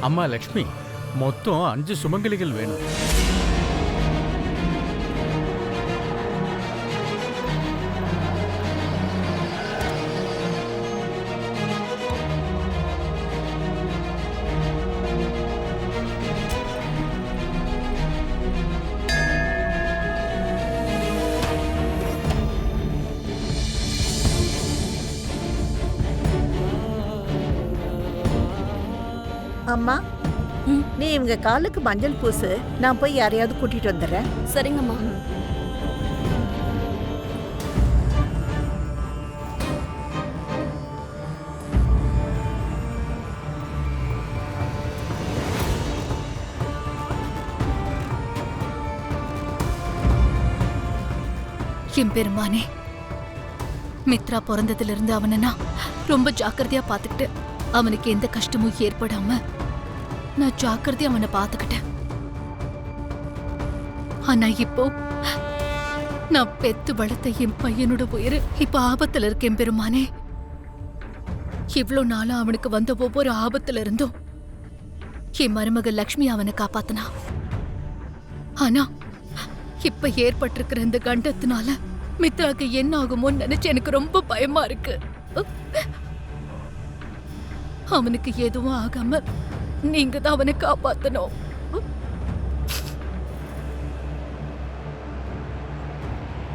அம்மா லக்ஷ்மி, மொத்தம் 5 சுமங்கலிகள் வேணும். அம்மா, நீ இவங்க காலுக்கு மஞ்சள் பூசு. நான் போய் யாரையாவது கூட்டிட்டு வந்துடுறேன். சரிங்கம்மா. எம்பெருமானே, மித்ரா பிறந்ததிலிருந்து அவனை நான் ரொம்ப ஜாக்கிரதையா பாத்துக்கிட்டு அவனுக்கு எந்த கஷ்டமும் ஏற்படாம நான் ஜாக்கிரதையா அவனை பாத்துக்கிட்டேன். ஆனா இப்போ நான் பெத்து வளர்த்த என் பையனோட உயிர் இப்ப ஆபத்துல இருக்கேன் பெருமானே. இவ்ளோ நாளா அவனுக்கு வந்த ஒவ்வொரு ஆபத்துல இருந்தும் என் மருமக லக்ஷ்மி அவனை காப்பாத்தினா. ஆனா இப்ப ஏற்பட்டிருக்கிற இந்த கண்டத்தினால மித்ராக்கு என்ன ஆகுமோன்னு நினைச்சு எனக்கு ரொம்ப பயமா இருக்கு. அவனுக்கு எதுவும் ஆகாம நீங்க தான் அவனை காப்பாத்தணும்.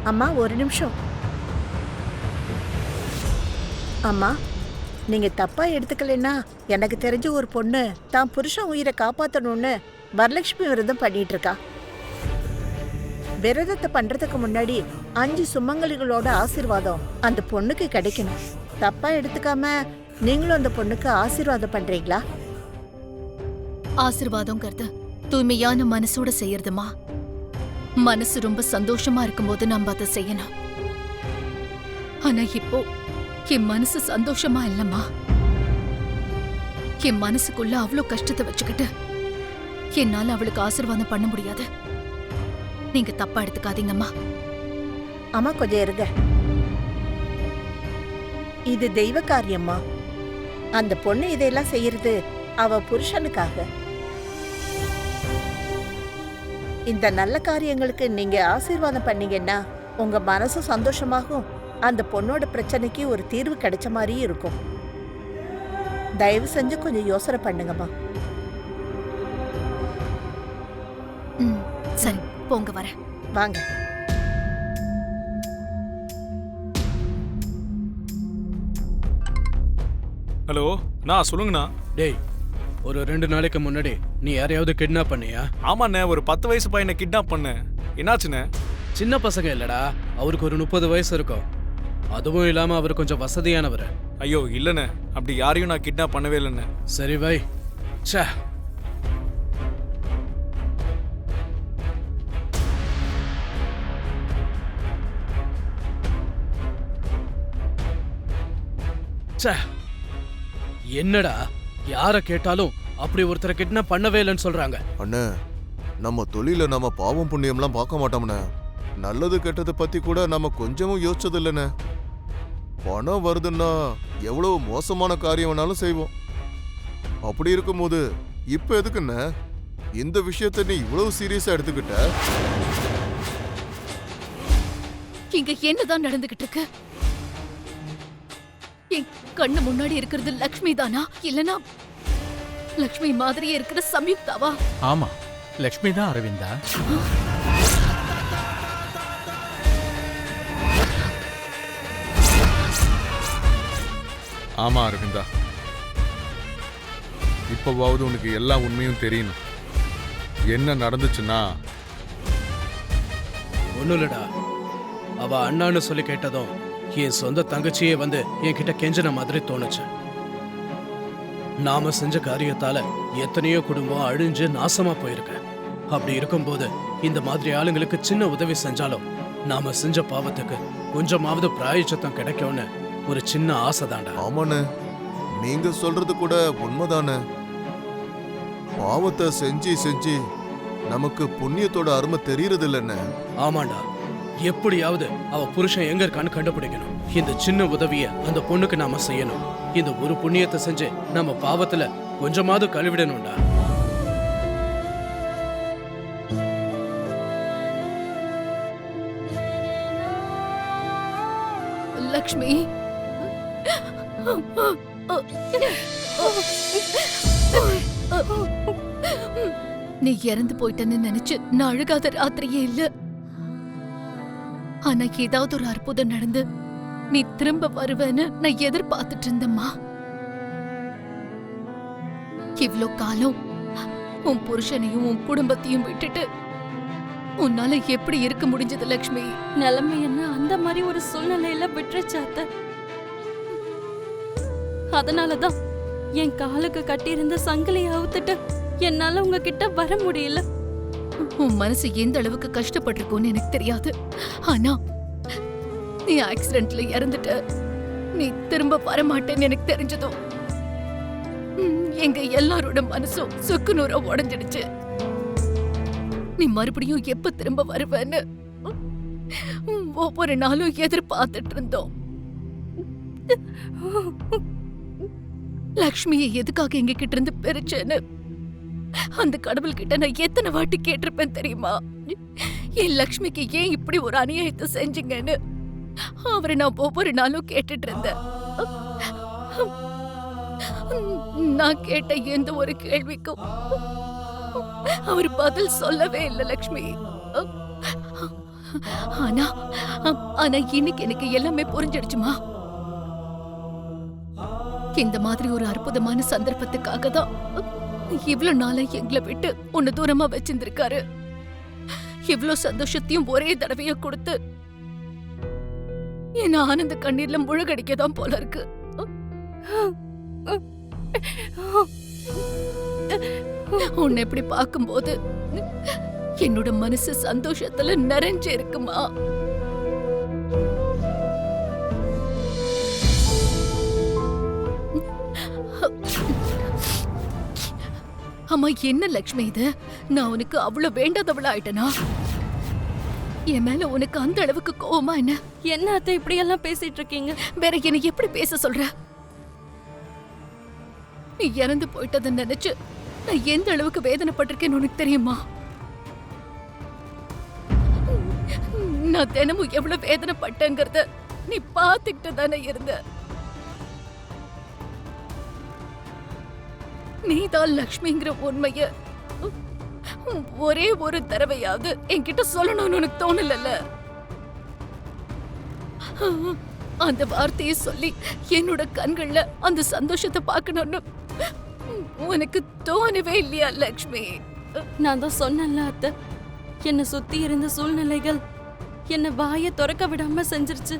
அம்மா, ஒரு நிமிஷம். அம்மா, நீங்க தப்பா எடுத்துக்கலன்னா, எனக்கு தெரிஞ்ச ஒரு பொண்ணு தான் புருஷன் உயிரை காப்பாத்தணும்னு வரலட்சுமி விரதம் பண்ணிட்டு இருக்கா. விரதத்தை பண்றதுக்கு முன்னாடி 5 சுமங்கலிகளோட ஆசீர்வாதம் அந்த பொண்ணுக்கு கிடைக்கணும். தப்பா எடுத்துக்காம நீங்களும் அந்த பொண்ணுக்கு ஆசீர்வாதம் பண்றீங்களா? ஆசீர்வாதம்ங்கிறது தூய்மையான மனசோட செய்யறதுமா. மனசு ரொம்ப சந்தோஷமா இருக்கும்போது நம்ம அதை செய்யணும். ஆனா இப்போ என் மனசு சந்தோஷமா இல்லம்மா. என் மனசுக்குள்ள அவ்வளோ கஷ்டத்தை வச்சுக்கிட்டு என்னால அவளுக்கு ஆசீர்வாதம் பண்ண முடியாது. நீங்க தப்பா எடுத்துக்காதீங்கம்மா. அம்மா, கொஞ்சம் இருங்க. இது தெய்வ காரியம்மா. அந்த பொண்ணு இதையெல்லாம் செய்யறது அவ புருஷனுக்காக. இந்த நல்ல காரியங்களுக்கு நீங்க ஆசீர்வாதம் பண்ணீங்கன்னா உங்க மனசு சந்தோஷமாகும். அந்த பொண்ணோட பிரச்சனைக்கு ஒரு தீர்வு கிடைச்ச மாதிரியும் இருக்கும். தயவு செஞ்சு கொஞ்சம் யோசனை பண்ணுங்கம்மா. சரி, போங்க, வரேன். வாங்க. ஹலோ, நான் சொல்லுங்கண்ணா. டேய், ஒரு 2 நாளைக்கு முன்னாடி நீ யாரையாவது கிட்னாப் பண்ணியா? ஆமாண்ணே, ஒரு 10 வயசு பையனை கிட்னாப் பண்ணேன். என்னாச்சுண்ணே? சின்ன பசங்க இல்லடா, அவருக்கு ஒரு 30 வயசு இருக்கும். அதுவும் இல்லாம அவர் கொஞ்சம் வசதியானவர். ஐயோ இல்லைண்ணே, அப்படி யாரையும் நான் கிட்னாப் பண்ணவே இல்லைண்ணே. சரி வை. ச்சே, ச்சே, என்னடா யார கேட்டாலும் அப்படி ஒருத்தரை கிட்னாப் பண்ணவே இல்லைன்னு சொல்றாங்க. அண்ணே, நம்ம தொழில நம்ம பாவம் புண்ணியம்லாம் பார்க்க மாட்டோம்ண்ணே. நல்லது கெட்டதை பத்தி கூட நம்ம கொஞ்சமும் யோசிச்சது இல்லைண்ணே. பணம் வருதுன்னா எவ்வளவு மோசமான காரியம் வேணாலும் செய்வோம். அப்படி இருக்கும்போது இப்ப எதுக்குண்ணே இந்த விஷயத்தை நீ இவ்வளவு சீரியஸா எடுத்துக்கிட்ட? இங்க என்னதான் நடந்துகிட்டு இருக்கு? என் கண்ணு முன்னாடி இருக்கிறது லக்ஷ்மி தானா, இல்லனா லக்ஷ்மி மாதிரியே இருக்கிற சம்யுக்தாவா? ஆமா, லக்ஷ்மி தான் அரவிந்தா. ஆமா அரவிந்தா, இப்போவாவது உனக்கு எல்லா உண்மையும் தெரியணும். என்ன நடந்துச்சுன்னா? ஒண்ணும் இல்லடா, அவ அண்ணான்னு சொல்லி கேட்டதும் என் சொந்த தங்கச்சியே வந்து என்கிட்ட கெஞ்சின மாதிரி தோணுச்சு. நாம செஞ்ச காரியத்தால எத்தனையோ குடும்பம் அழிஞ்சு நாசமா போயிருக்கு. அப்படி இருக்கும்போது இந்த மாதிரி ஆளுங்களுக்கு சின்ன உதவி செஞ்சாலும் நாம செஞ்ச பாவத்துக்கு கொஞ்சமாவது பிராயச்சித்தம் கிடைக்கும்னு ஒரு சின்ன ஆசை தாண்டா. ஆமாண்ணே, நீங்க சொல்றது கூட உண்மைதானே. பாவத்தை செஞ்சு செஞ்சு நமக்கு புண்ணியத்தோட அருமை தெரியறது இல்லைன்னு. ஆமாண்டா, எப்படியாவது அவ புருஷன் எங்க இருக்கான்னு கண்டுபிடிக்கணும். இந்த சின்ன உதவிய அந்த பொண்ணுக்கு நாம செய்யணும். இந்த ஒரு புண்ணியத்தை செஞ்சு நம்ம பாவத்துல கொஞ்சமாவது கழுவிடணும்டா. லக்ஷ்மி, நீ இறந்து போயிட்டன்னு நினைச்சு நான் அழுகாத ராத்திரியே இல்ல. ஆனா ஏதாவது ஒரு அற்புதம் நடந்து நீ திரும்ப வருவேன்னு நான் எதிர்பார்த்துட்டு இருந்தம்மா. இவ்ளோ காலம் உன் புருஷனையும் உன் குடும்பத்தையும் விட்டுட்டு உன்னால எப்படி இருக்க முடிஞ்சது லக்ஷ்மி? நிலைமை என்ன அந்த மாதிரி ஒரு சூழ்நிலையில விட்டுருச்சாத்த. அதனாலதான் என் காலுக்கு கட்டியிருந்த சங்கிலியை அவுத்துட்டு என்னால உங்ககிட்ட வர முடியல. உன் மனசு எந்த அளவுக்கு கஷ்டப்பட்டிருக்கும்னு எனக்கு தெரியாது. ஆனா நீ ஆக்சிடென்ட்ல இறந்துட்ட, நீ திரும்ப வரமாட்டேன்னு எனக்கு தெரிஞ்சதும் எங்க எல்லாரோட மனசும் சுக்கு நூறா உடைஞ்சிடுச்சு. நீ மறுபடியும் எப்ப திரும்ப வருவேன்னு ஒவ்வொரு நாளும் எதிர்பார்த்துட்டு இருந்தோம். லக்ஷ்மியை எதுக்காக எங்க கிட்ட இருந்து பிரிச்சேன்னு அந்த கடவுள் கிட்ட நான் எத்தனை வாட்டி கேட்டிருப்பேன் தெரியுமா? என் லக்ஷ்மிக்கு ஏன் இப்படி ஒரு அநியாயத்தை செஞ்சீங்கன்னு அவரை நான் ஒவ்வொரு நாளும் கேட்டுட்டு இருந்தேன். நான் கேட்ட எந்த ஒரு கேள்விக்கும் அவர் பதில் சொல்லவே இல்லை லக்ஷ்மி. ஆனா ஆனா இன்னைக்கு எனக்கு எல்லாமே புரிஞ்சிடுச்சுமா. இந்த மாதிரி ஒரு அற்புதமான சந்தர்ப்பத்துக்காக தான் இவ்ளோ நாளா எங்களை விட்டு உன்னை தூரமா வச்சிருந்திருக்காரு. இவ்ளோ சந்தோஷத்தையும் ஒரே தடவையா கொடுத்து என் ஆனந்த கண்ணீர்ல முழுகடிக்கதான் போல இருக்கு. உன்னை எப்படி பார்க்கும்போது என்னோட மனசு சந்தோஷத்துல நிறைஞ்சு இருக்குமா. அம்மா, என்ன லக்ஷ்மி இது? நான் உனக்கு அவ்வளவு வேண்டாதவளா ஆயிட்டனா? என் மேல உனக்கு அந்த அளவுக்கு கோவமா என்ன? என்ன அத்தை இப்படி எல்லாம் பேசிட்டு இருக்கீங்க? வேற என்ன எப்படி பேச சொல்ற? நீ இறந்து போயிட்டதை நினைச்சு நான் எந்த அளவுக்கு வேதனைப்பட்டிருக்கேன்னு உனக்கு தெரியுமா? நான் தினமும் எவ்வளவு வேதனைப்பட்டேங்கிறத நீ பாத்துக்கிட்டு தானே இருந்த. நீதான் லக்ஷ்மிங்கிற உண்மைய ஒரே ஒரு தடவையாவது என்கிட்ட சொல்லணும்னு உனக்கு தோணல. அந்த வார்த்தையை சொல்லி என்னோட கண்கள்ல அந்த சந்தோஷத்தை பார்க்கணும்னு உனக்கு தோணவே இல்லையா லக்ஷ்மி? நான் தான் சொன்னேன்ல அத்தை, என்னை சுத்தி இருந்த சூழ்நிலைகள் என்னை வாயை திறக்க விடாம செஞ்சிருச்சு.